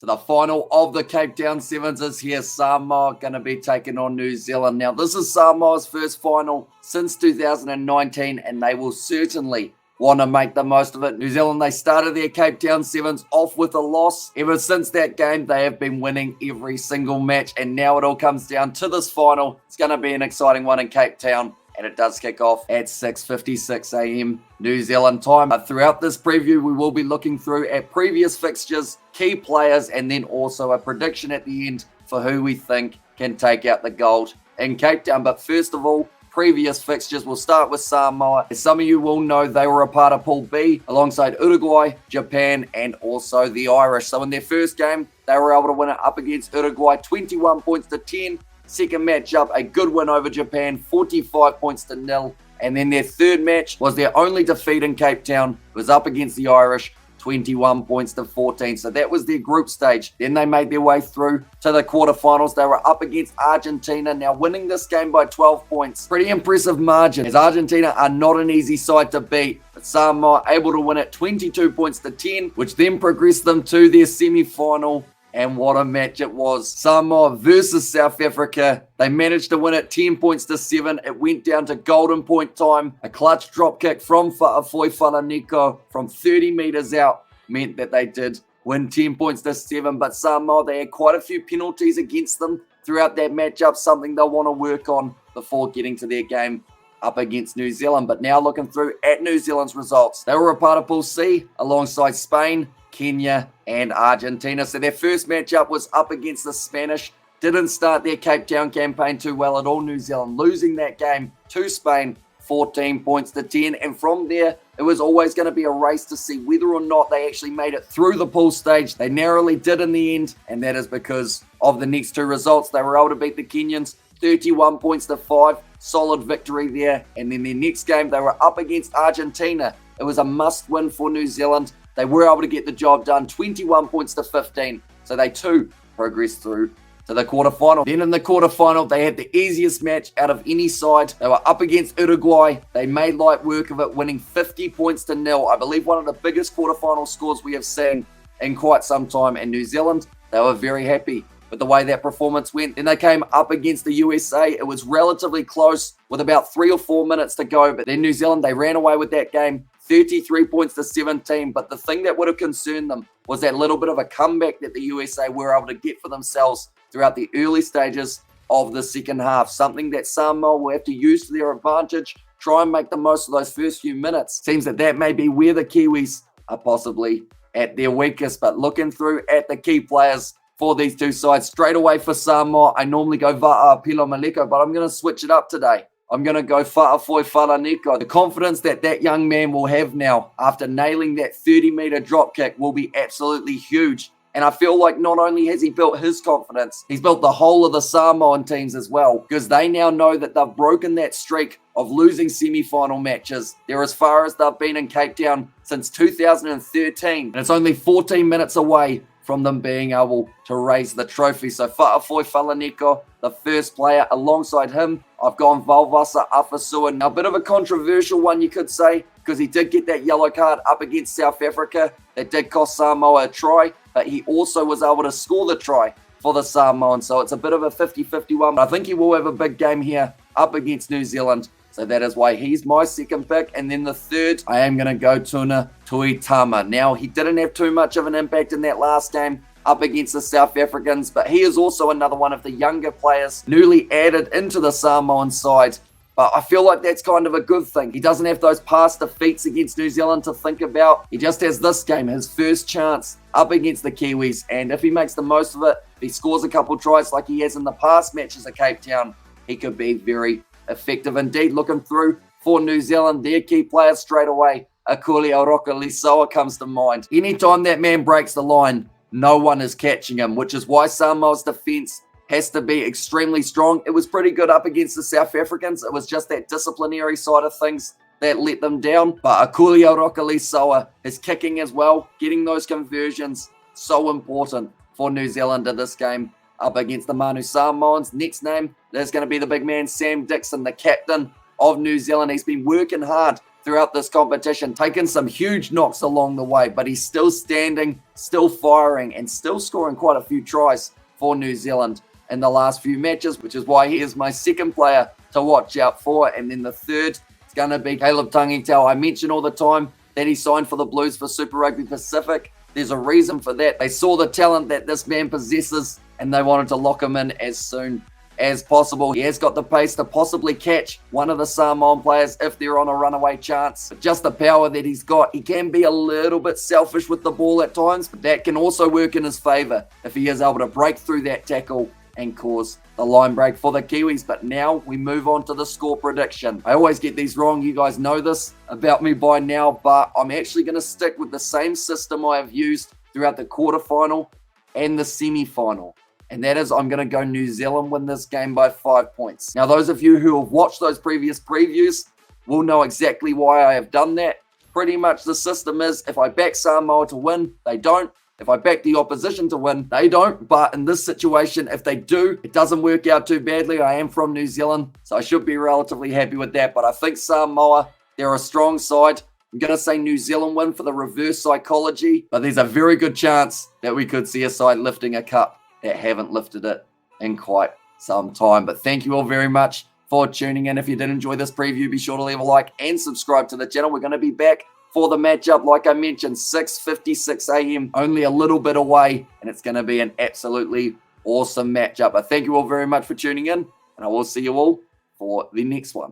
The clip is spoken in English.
So the final of the Cape Town Sevens is here. Samoa going to be taking on New Zealand. Now, this is Samoa's first final since 2019, and they will certainly want to make the most of it. New Zealand, they started their Cape Town Sevens off with a loss. Ever since that game, they have been winning every single match, and now it all comes down to this final. It's going to be an exciting one in Cape Town, and it does kick off at 6:56 a.m. New Zealand time. Throughout this preview, we will be looking through at previous fixtures, key players, and then also a prediction at the end for who we think can take out the gold in Cape Town. But first of all, previous fixtures. We'll start with Samoa. As some of you will know, they were a part of Pool B alongside Uruguay, Japan, and also the Irish. So in their first game, they were able to win it up against Uruguay, 21 points to 10. Second matchup, a good win over Japan, 45 points to 0. And then their third match was their only defeat in Cape Town. It was up against the Irish, 21 points to 14. So that was their group stage. Then they made their way through to the quarterfinals. They were up against Argentina. Now winning this game by 12 points. Pretty impressive margin, as Argentina are not an easy side to beat. But Samoa able to win it 22 points to 10, which then progressed them to their semi-final. And what a match it was. Samoa versus South Africa. They managed to win it 10 points to 7. It went down to golden point time. A clutch drop kick from Fa'afoi Falaniko from 30 meters out meant that they did win 10 points to 7. But Samoa, they had quite a few penalties against them throughout that matchup, something they'll want to work on before getting to their game up against New Zealand. But now looking through at New Zealand's results. They were a part of Pool C alongside Spain, Kenya, and Argentina. So their first matchup was up against the Spanish. Didn't start their Cape Town campaign too well at all. New Zealand losing that game to Spain, 14 points to 10. And from there, it was always going to be a race to see whether or not they actually made it through the pool stage. They narrowly did in the end, and that is because of the next two results. They were able to beat the Kenyans 31 points to 5. Solid victory there. And then their next game, they were up against Argentina. It was a must win for New Zealand. They were able to get the job done, 21 points to 15. So they too progressed through to the quarterfinal. Then in the quarterfinal, they had the easiest match out of any side. They were up against Uruguay. They made light work of it, winning 50 points to 0. I believe one of the biggest quarterfinal scores we have seen in quite some time. And New Zealand, they were very happy with the way that performance went. Then they came up against the USA. It was relatively close with about 3 or 4 minutes to go. But then New Zealand, they ran away with that game, 33 points to 17. But the thing that would have concerned them was that little bit of a comeback that the USA were able to get for themselves throughout the early stages of the second half. Something that Samoa will have to use to their advantage, try and make the most of those first few minutes. Seems that may be where the Kiwis are possibly at their weakest. But looking through at the key players for these two sides, straight away for Samoa, I normally go Va'apilo Maleko, but I'm going to switch it up today. I'm going to go Fa'afoi Falaniko. The confidence that that young man will have now after nailing that 30-meter drop kick will be absolutely huge. And I feel like not only has he built his confidence, he's built the whole of the Samoan teams as well, because they now know that they've broken that streak of losing semi-final matches. They're as far as they've been in Cape Town since 2013, and it's only 14 minutes away from them being able to raise the trophy. So Fa'afoi Falaniko, the first player. Alongside him, I've gone Valvasa Afasua. Now, a bit of a controversial one, you could say, because he did get that yellow card up against South Africa. That did cost Samoa a try, but he also was able to score the try for the Samoans. So it's a bit of a 50-50 one. But I think he will have a big game here up against New Zealand. So that is why he's my second pick. And then the third, I am going to go Tuna Tuitama. Now, he didn't have too much of an impact in that last game up against the South Africans, but he is also another one of the younger players newly added into the Samoan side. But I feel like that's kind of a good thing. He doesn't have those past defeats against New Zealand to think about. He just has this game, his first chance up against the Kiwis. And if he makes the most of it, if he scores a couple tries like he has in the past matches at Cape Town, he could be very effective indeed. Looking through for New Zealand, their key players straight away, Akuli Aroka Lisoa comes to mind. Anytime that man breaks the line, no one is catching him, which is why Samoa's defense has to be extremely strong. It was pretty good up against the South Africans. It was just that disciplinary side of things that let them down. But Akuli Aroka Lisoa, his kicking as well, getting those conversions, so important for New Zealand in this game up against the Manu Samoans. Next name, there's going to be the big man, Sam Dixon, the captain of New Zealand. He's been working hard throughout this competition, taken some huge knocks along the way, but he's still standing, still firing, and still scoring quite a few tries for New Zealand in the last few matches, which is why he is my second player to watch out for. And then the third is going to be Caleb Tangitau. I mention all the time that he signed for the Blues for Super Rugby Pacific. There's a reason for that. They saw the talent that this man possesses, and they wanted to lock him in as soon as possible. He has got the pace to possibly catch one of the Samoan players if they're on a runaway chance. But just the power that he's got, he can be a little bit selfish with the ball at times, but that can also work in his favour if he is able to break through that tackle and cause the line break for the Kiwis. But now we move on to the score prediction. I always get these wrong. You guys know this about me by now, but I'm actually going to stick with the same system I have used throughout the quarterfinal and the semi-final. And that is, I'm going to go New Zealand win this game by 5 points. Now, those of you who have watched those previous previews will know exactly why I have done that. Pretty much the system is, if I back Samoa to win, they don't. If I back the opposition to win, they don't. But in this situation, if they do, it doesn't work out too badly. I am from New Zealand, so I should be relatively happy with that. But I think Samoa, they're a strong side. I'm going to say New Zealand win for the reverse psychology, but there's a very good chance that we could see a side lifting a cup that haven't lifted it in quite some time. But thank you all very much for tuning in. If you did enjoy this preview, be sure to leave a like and subscribe to the channel. We're going to be back for the matchup, like I mentioned, 6:56 a.m., only a little bit away, and it's going to be an absolutely awesome matchup. But thank you all very much for tuning in, and I will see you all for the next one.